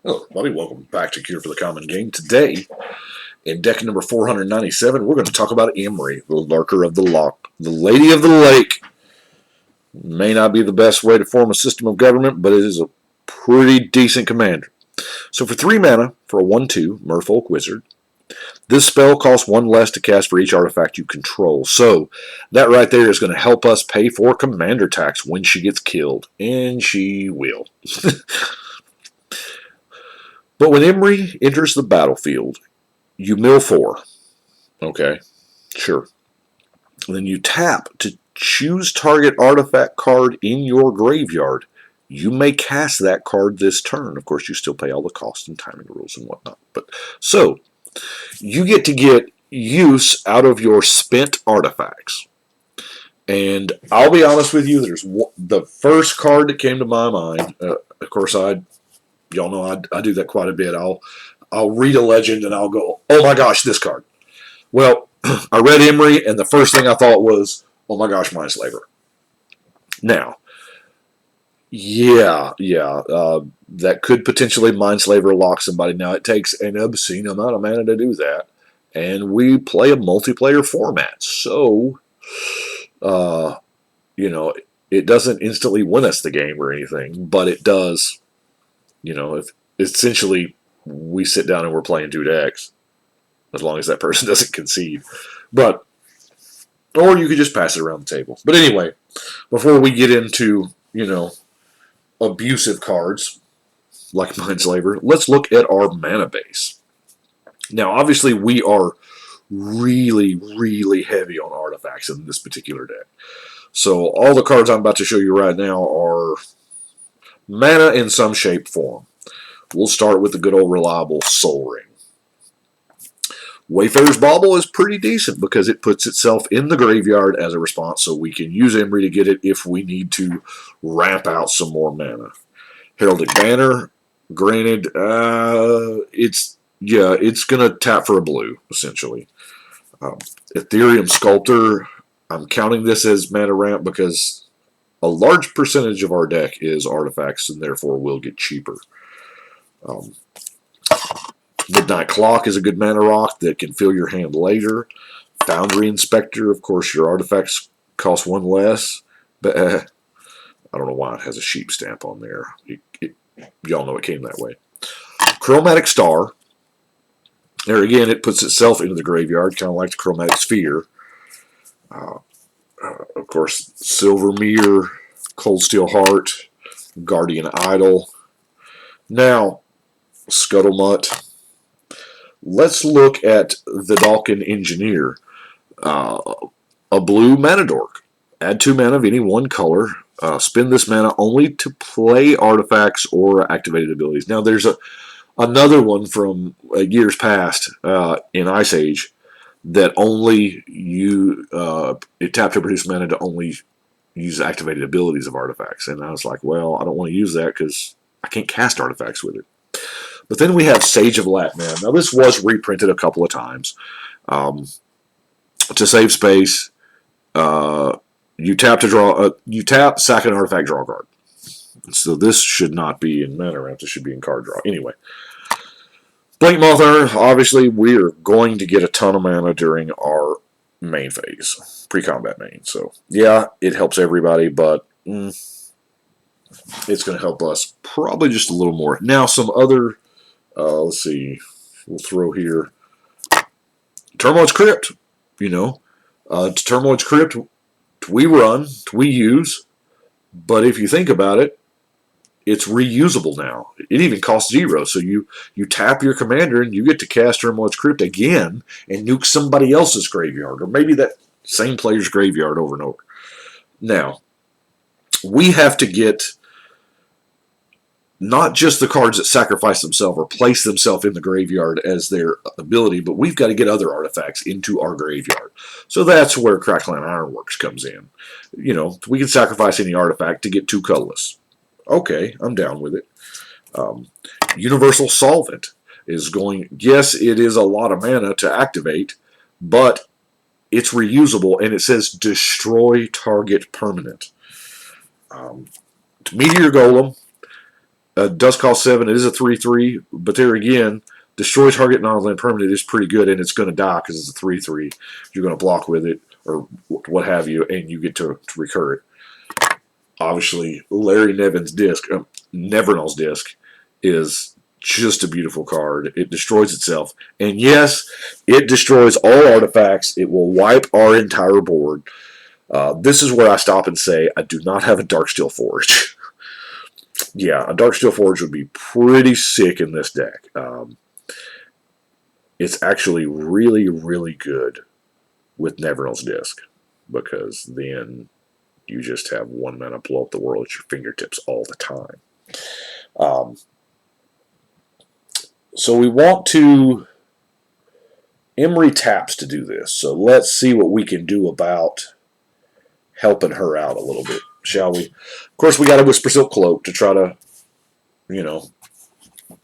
Hello, everybody. Welcome back to Cure for the Common Game. Today, in deck number 497, we're going to talk about Emry, the Lurker of the Loch, the Lady of the Lake. May not be the best way to form a system of government, but it is a pretty decent commander. So for 3 mana, for a 1/2 Merfolk Wizard, this spell costs 1 less to cast for each artifact you control. So that right there is going to help us pay for commander tax when she gets killed. And she will. But when Emry enters the battlefield, you mill 4. Okay, sure. And then you tap to choose target artifact card in your graveyard. You may cast that card this turn. Of course, you still pay all the cost and timing rules and whatnot. But so you get to get use out of your spent artifacts. And I'll be honest with you, there's the first card that came to my mind. Of course, y'all know I do that quite a bit. I'll read a legend and I'll go, oh my gosh, this card. Well, I read Emry and the first thing I thought was, oh my gosh, Mindslaver. Now, that could potentially Mindslaver lock somebody. Now, it takes an obscene amount of mana to do that. And we play a multiplayer format. So, it doesn't instantly win us the game or anything, but it does. If essentially we sit down and we're playing 2 decks, as long as that person doesn't concede. Or you could just pass it around the table. But anyway, before we get into, abusive cards like Mindslaver, let's look at our mana base. Now, obviously, we are really, really heavy on artifacts in this particular deck. So all the cards I'm about to show you right now are mana in some shape, form. We'll start with the good old reliable Soul Ring. Wayfarer's Bauble is pretty decent because it puts itself in the graveyard as a response, so we can use Emry to get it if we need to ramp out some more mana. Heraldic Banner, granted, it's going to tap for a blue, essentially. Ethereum Sculptor, I'm counting this as mana ramp because a large percentage of our deck is artifacts and therefore will get cheaper. Midnight Clock is a good mana rock that can fill your hand later. Foundry Inspector, of course, your artifacts cost 1 less. But I don't know why it has a sheep stamp on there. Y'all know it came that way. Chromatic Star. There again, it puts itself into the graveyard, kind of like the Chromatic Sphere. Of course, Silver Mirror, Cold Steel Heart, Guardian Idol. Now, Scuttlemutt. Let's look at the Dalkin Engineer. A blue mana dork. Add 2 mana of any one color. Spend this mana only to play artifacts or activated abilities. Now, there's another one from years past in Ice Age that only it tapped to produce mana to only use activated abilities of artifacts. And I was like, well, I don't want to use that because I can't cast artifacts with it. But then we have Sage of Latman. Now, this was reprinted a couple of times. To save space, you tap, sack an artifact, draw a card. So this should not be in mana ramp. This should be in card draw. Anyway. Blink Moth Urn, obviously, we're going to get a ton of mana during our main phase, pre-combat main. So, yeah, it helps everybody, but it's going to help us probably just a little more. Now, some other, let's see, we'll throw here. Turmoil's Crypt, Turmoil's Crypt, we run, we use, but if you think about it, it's reusable now. It even costs 0, so you tap your commander and you get to cast Turmoil's Crypt again and nuke somebody else's graveyard, or maybe that same player's graveyard over and over. Now, we have to get not just the cards that sacrifice themselves or place themselves in the graveyard as their ability, but we've got to get other artifacts into our graveyard. So that's where Crackling Ironworks comes in. We can sacrifice any artifact to get 2 colorless. Okay, I'm down with it. Universal Solvent is yes, it is a lot of mana to activate, but it's reusable, and it says destroy target permanent. Meteor Golem, Does cost 7. It is a 3/3, but there again, destroy target non-land permanent is pretty good, and it's going to die because it's a 3/3. You're going to block with it or what have you, and you get to recur it. Obviously, Larry Nevin's disc, Nevernal's disc, is just a beautiful card. It destroys itself, and yes, it destroys all artifacts. It will wipe our entire board. This is where I stop and say I do not have a Darksteel Forge. Yeah, a Darksteel Forge would be pretty sick in this deck. It's actually really, really good with Nevernal's Disc, because then you just have 1 mana blow up the world at your fingertips all the time. So we want to... Emry taps to do this, so let's see what we can do about helping her out a little bit, shall we? Of course, we got a Whisper Silk Cloak to try to, you know,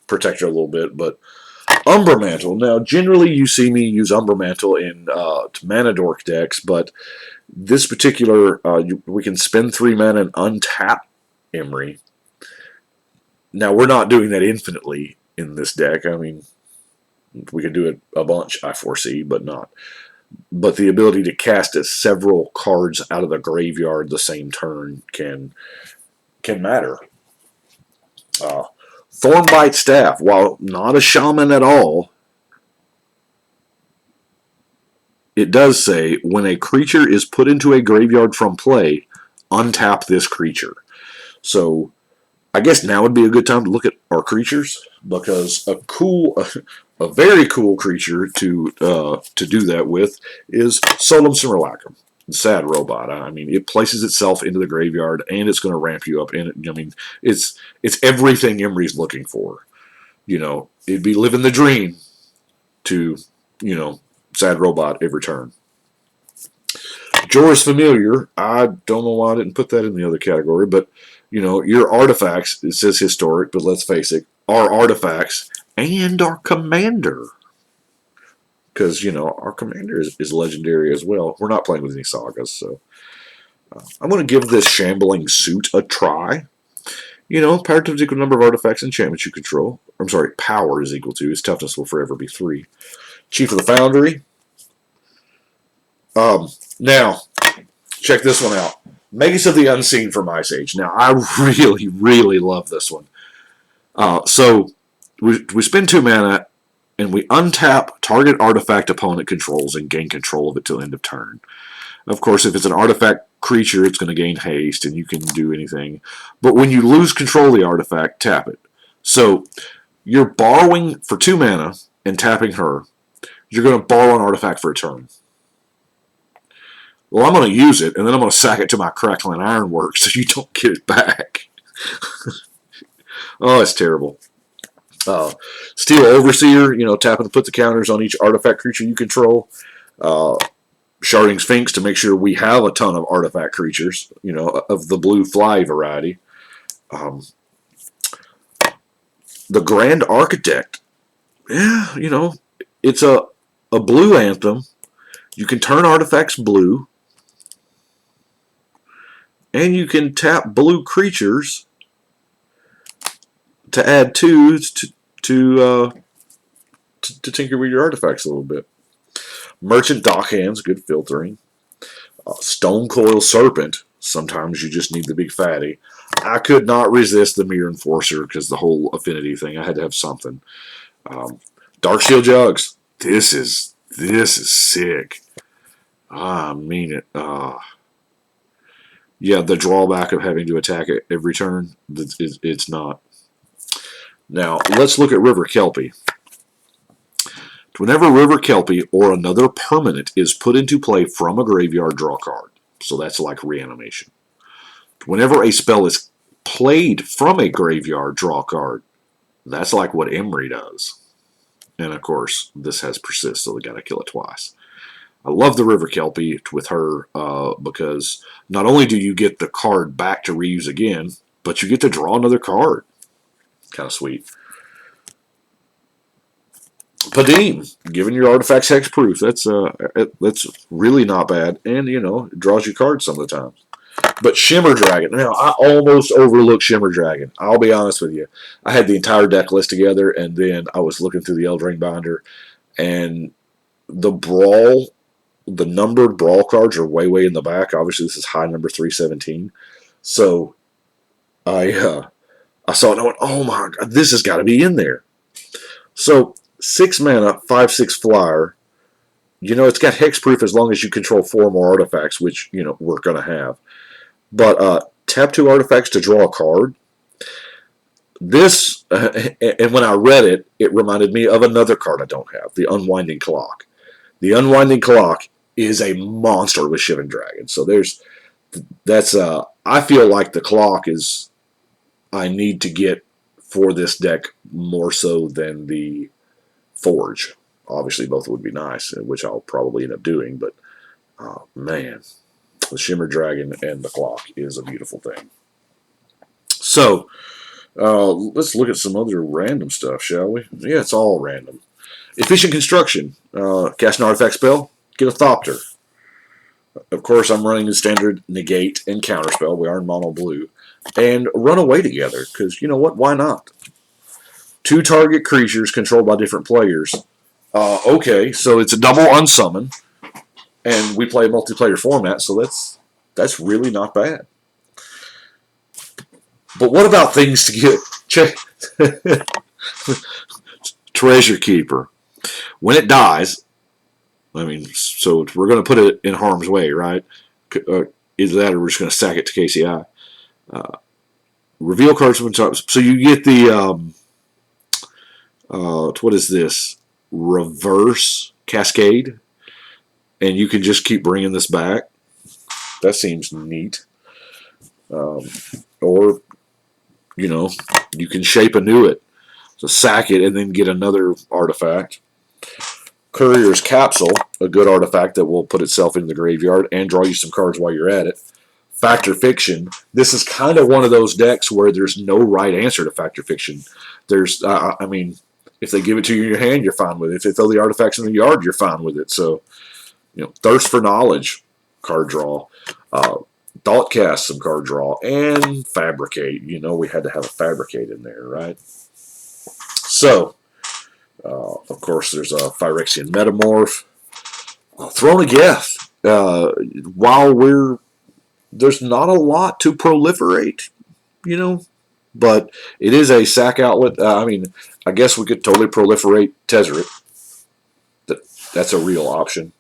protect her a little bit, but Umber Mantle. Now, generally you see me use Umber Mantle in mana dork decks, but this particular, we can spend 3 mana and untap Emry. Now, we're not doing that infinitely in this deck. I mean, we could do it a bunch, I foresee, but not. But the ability to cast several cards out of the graveyard the same turn can matter. Thornbite Staff, while not a shaman at all, it does say, when a creature is put into a graveyard from play, untap this creature. So I guess now would be a good time to look at our creatures, because a very cool creature to do that with is Solemn Simulacrum, Sad Robot. I mean, it places itself into the graveyard, and it's going to ramp you up. And I mean, it's everything Emry's looking for. You know, it'd be living the dream to, you know, Sad Robot every turn. Jorah's Familiar, I don't know why I didn't put that in the other category, but, you know, your artifacts, it says historic, but let's face it, our artifacts and our commander. Because, you know, our commander is legendary as well. We're not playing with any sagas, so I'm going to give this Shambling Suit a try. You know, power times equal number of artifacts and enchantments you control. I'm sorry, power is equal to. Its toughness will forever be 3. Chief of the Foundry. Now, check this one out. Magus of the Unseen from Ice Age. Now, I really, really love this one. So, we spend 2 mana, and we untap target artifact opponent controls and gain control of it till end of turn. Of course, if it's an artifact creature, it's going to gain haste, and you can do anything. But when you lose control of the artifact, tap it. So, you're borrowing for 2 mana and tapping her. You're going to borrow an artifact for a turn. Well, I'm going to use it, and then I'm going to sack it to my Crackling Ironworks so you don't get it back. Oh, it's terrible. Steel Overseer, you know, tapping to put the counters on each artifact creature you control. Sharding Sphinx to make sure we have a ton of artifact creatures, you know, of the blue fly variety. The Grand Architect, yeah, you know, it's a blue anthem. You can turn artifacts blue, and you can tap blue creatures to add 2s to tinker with your artifacts a little bit. Merchant Dockhands, good filtering. Stone Coil Serpent, sometimes you just need the big fatty. I could not resist the Mirror Enforcer because the whole affinity thing. I had to have something. Darksteel Jugs. This is sick. I mean it. Yeah, the drawback of having to attack it every turn, it's not. Now, let's look at River Kelpie. Whenever River Kelpie or another permanent is put into play from a graveyard, draw a card. So that's like Reanimation. Whenever a spell is played from a graveyard, draw a card. That's like what Emry does. And of course, this has Persist, so we got to kill it twice. I love the River Kelpie with her because not only do you get the card back to reuse again, but you get to draw another card. Kind of sweet. Padim, giving your artifacts hexproof. That's really not bad, and you know, it draws you cards some of the times. But Shimmer Dragon. Now, I almost overlooked Shimmer Dragon. I'll be honest with you. I had the entire deck list together, and then I was looking through the Eldraine binder, and the numbered brawl cards are way in the back. Obviously, this is high number 317. So I saw it and I went, oh my god, this has got to be in there. So 6 mana, 5/6 flyer. It's got hexproof as long as you control 4 more artifacts, which we're gonna have. But tap 2 artifacts to draw a card. This, and when I read it, it reminded me of another card I don't have, the Unwinding Clock. The Unwinding Clock is a monster with Shimmer Dragon. So I feel like the clock is I need to get for this deck more so than the Forge. Obviously, both would be nice, which I'll probably end up doing. But man, the Shimmer Dragon and the clock is a beautiful thing. So let's look at some other random stuff, shall we? Yeah, it's all random. Efficient Construction. Cast an artifact spell. Get a Thopter. Of course, I'm running the standard negate and counterspell. We are in mono blue. And run away together, because you know what? Why not? 2 target creatures controlled by different players. Okay, so it's a double unsummon, and we play a multiplayer format, so that's really not bad. But what about things to get? Check. Treasure Keeper. When it dies, so we're going to put it in harm's way, right? Either that or we're just going to sack it to KCI. Reveal cards from the top. So you get the, what is this? Reverse Cascade. And you can just keep bringing this back. That seems neat. Or, you can shape anew it. So sack it and then get another artifact. Courier's Capsule, a good artifact that will put itself in the graveyard and draw you some cards while you're at it. Factor Fiction. This is kind of one of those decks where there's no right answer to Factor Fiction. There's, if they give it to you in your hand, you're fine with it. If they throw the artifacts in the yard, you're fine with it. So, Thirst for Knowledge, card draw. Thoughtcast, some card draw. And Fabricate. We had to have a Fabricate in there, right? So, of course, there's a Phyrexian Metamorph. Throne of Geth. While there's not a lot to proliferate, but it is a sack outlet. I guess we could totally proliferate Tezzeret. That's a real option.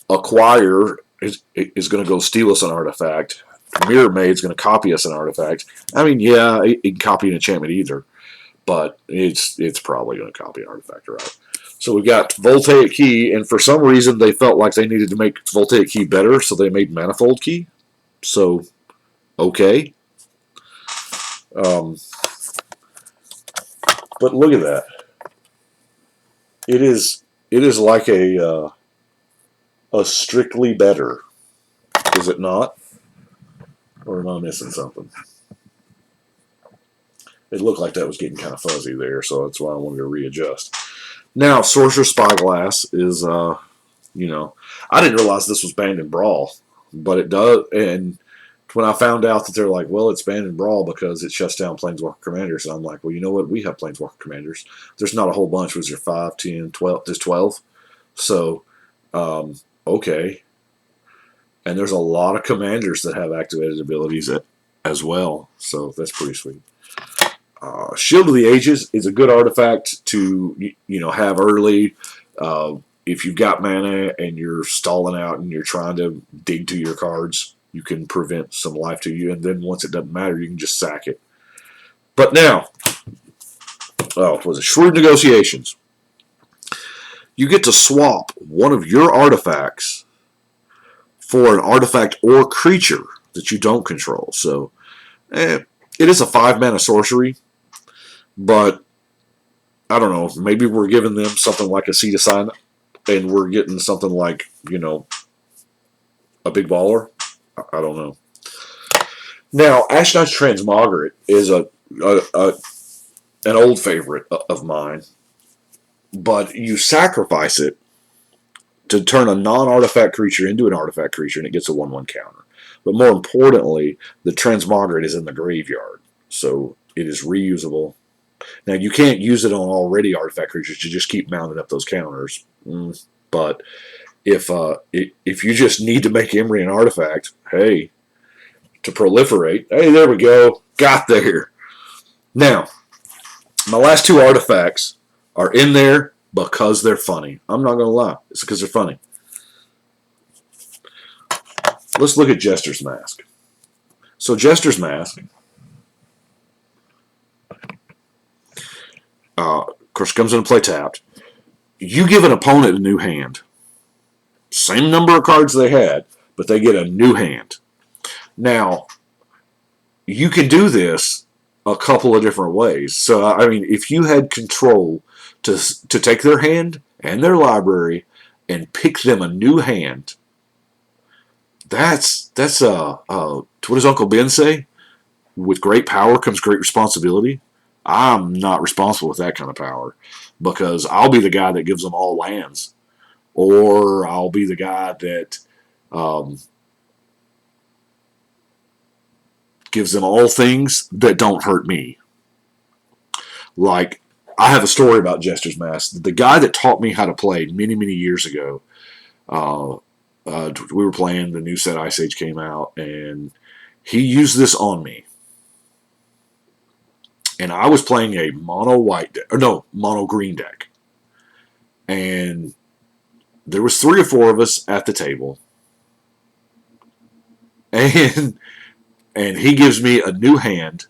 Acquire is going to go steal us an artifact. Mirror Maid's going to copy us an artifact. Yeah, it can copy an enchantment either, but it's probably going to copy an artifact, right? So we've got Voltaic Key, and for some reason they felt like they needed to make Voltaic Key better, so they made Manifold Key. So, okay. But look at that. It is like a strictly better. Is it not? Or am I missing something? It looked like that was getting kind of fuzzy there, so that's why I wanted to readjust. Now, Sorcerer Spyglass is, I didn't realize this was banned in Brawl, but it does. And when I found out that they're like, well, it's banned in Brawl because it shuts down Planeswalker Commanders, and I'm like, well, you know what? We have Planeswalker Commanders. There's not a whole bunch. Was there 5, 10, 12? There's 12. So, okay. And there's a lot of Commanders that have activated abilities as well. So that's pretty sweet. Shield of the Ages is a good artifact to have early. If you've got mana and you're stalling out and you're trying to dig to your cards, you can prevent some life to you. And then once it doesn't matter, you can just sack it. But now, was it Shrewd Negotiations? You get to swap one of your artifacts for an artifact or creature that you don't control. So, it is a 5-mana sorcery. But, I don't know, maybe we're giving them something like a Seed Assignment, and we're getting something like, a big baller. I don't know. Now, Ash Knight's Transmograte is an old favorite of mine. But you sacrifice it to turn a non-artifact creature into an artifact creature, and it gets a 1/1 counter. But more importantly, the transmograte is in the graveyard, so it is reusable. Now, you can't use it on already artifact creatures to just keep mounting up those counters. But if you just need to make Emry an artifact, hey, to proliferate, hey, there we go. Got there. Now, my last two artifacts are in there because they're funny. I'm not going to lie. It's because they're funny. Let's look at Jester's Mask. So Jester's Mask, of course, comes into play tapped. You give an opponent a new hand. Same number of cards they had, but they get a new hand. Now, you can do this a couple of different ways. So, I mean, if you had control to take their hand and their library and pick them a new hand, that's what does Uncle Ben say? With great power comes great responsibility. I'm not responsible with that kind of power because I'll be the guy that gives them all lands, or I'll be the guy that gives them all things that don't hurt me. Like, I have a story about Jester's Mask. The guy that taught me how to play many, many years ago, we were playing, the new set Ice Age came out, and he used this on me. And I was playing a mono green deck. And there was 3 or 4 of us at the table. And he gives me a new hand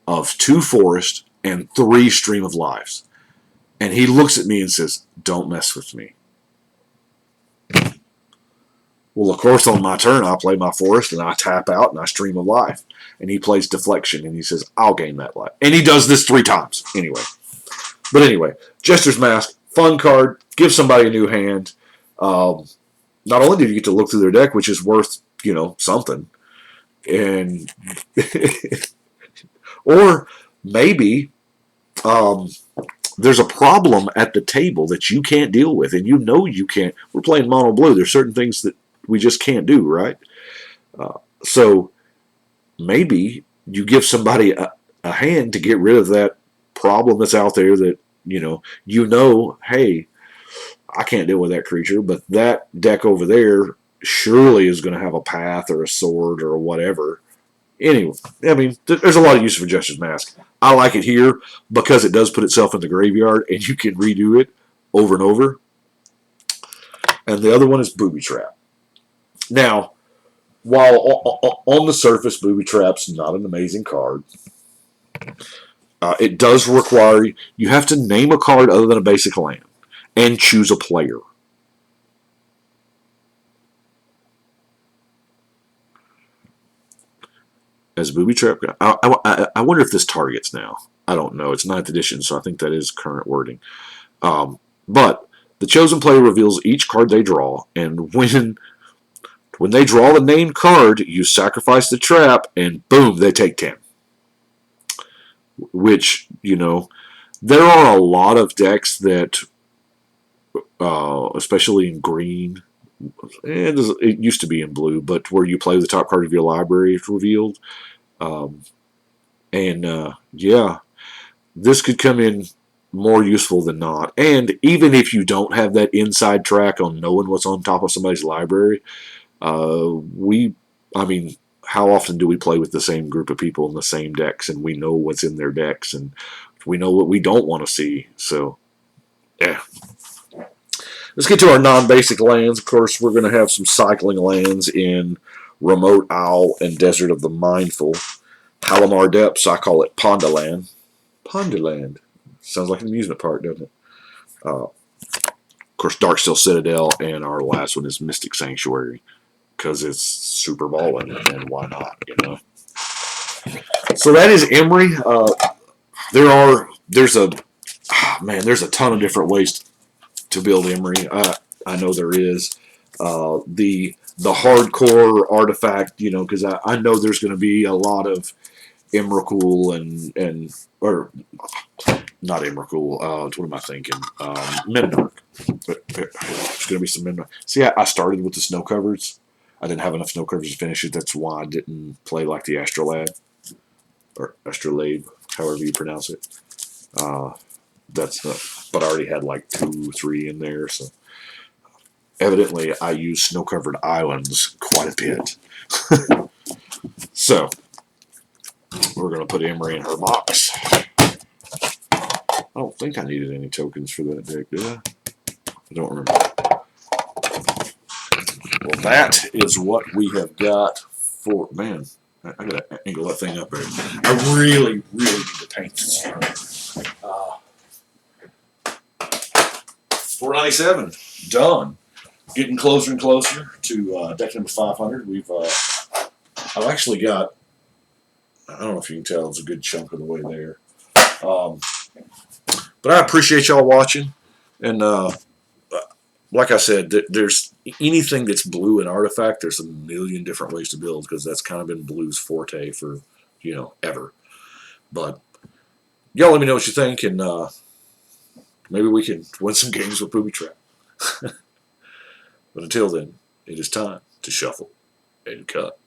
of 2 forest and 3 stream of lives. And he looks at me and says, "Don't mess with me." Well, of course, on my turn, I play my forest, and I tap out, and I stream of life. And he plays deflection, and he says, "I'll gain that life." And he does this 3 times. But anyway, Jester's Mask, fun card. Give somebody a new hand. Not only do you get to look through their deck, which is worth, something. And or maybe there's a problem at the table that you can't deal with, and you can't. We're playing mono blue. There's certain things that we just can't do, right? So maybe you give somebody a hand to get rid of that problem that's out there that, hey, I can't deal with that creature, but that deck over there surely is going to have a path or a sword or whatever. Anyway, I mean, there's a lot of use for Jester's Mask. I like it here because it does put itself in the graveyard and you can redo it over and over. And the other one is Booby Trap. Now, while on the surface, Booby Trap's not an amazing card, it does require you have to name a card other than a basic land and choose a player. As Booby Trap, I wonder if this targets now. I don't know. It's 9th edition, so I think that is current wording. But the chosen player reveals each card they draw, and when they draw the named card, you sacrifice the trap, and boom, they take 10. Which, there are a lot of decks that, especially in green, and it used to be in blue, but where you play the top card of your library is revealed. Yeah, this could come in more useful than not. And even if you don't have that inside track on knowing what's on top of somebody's library, how often do we play with the same group of people in the same decks, and we know what's in their decks, and we know what we don't want to see. So, yeah. Let's get to our non-basic lands. Of course, we're going to have some cycling lands in Remote Owl and Desert of the Mindful. Palomar Depths, I call it Pondaland. Pondaland. Sounds like an amusement park, doesn't it? Of course, Darksteel Citadel, and our last one is Mystic Sanctuary, because it's super balling, and why not, So that is Emry. There's a ton of different ways to build Emry. I know there is. The hardcore artifact, because I know there's going to be a lot of Emrakul or not Emrakul. What am I thinking? Mendar. There's going to be some Mendar. See, I started with the snow covers. I didn't have enough snow coverage to finish it. That's why I didn't play like the Astrolabe, or Astrolabe, however you pronounce it. But I already had like 2, 3 in there, so evidently I use snow-covered islands quite a bit. So we're going to put Emry in her box. I don't think I needed any tokens for that deck, did I? I don't remember. Well, that is what we have got for... Man, I got to angle that thing up there. I really, really need to paint this. 497, done. Getting closer and closer to deck number 500. I've actually got, I don't know if you can tell, it's a good chunk of the way there. But I appreciate y'all watching. And like I said, there's anything that's blue in Artifact, there's a million different ways to build, because that's kind of been Blue's forte for, ever. But y'all let me know what you think, and maybe we can win some games with Booby Trap. But until then, it is time to shuffle and cut.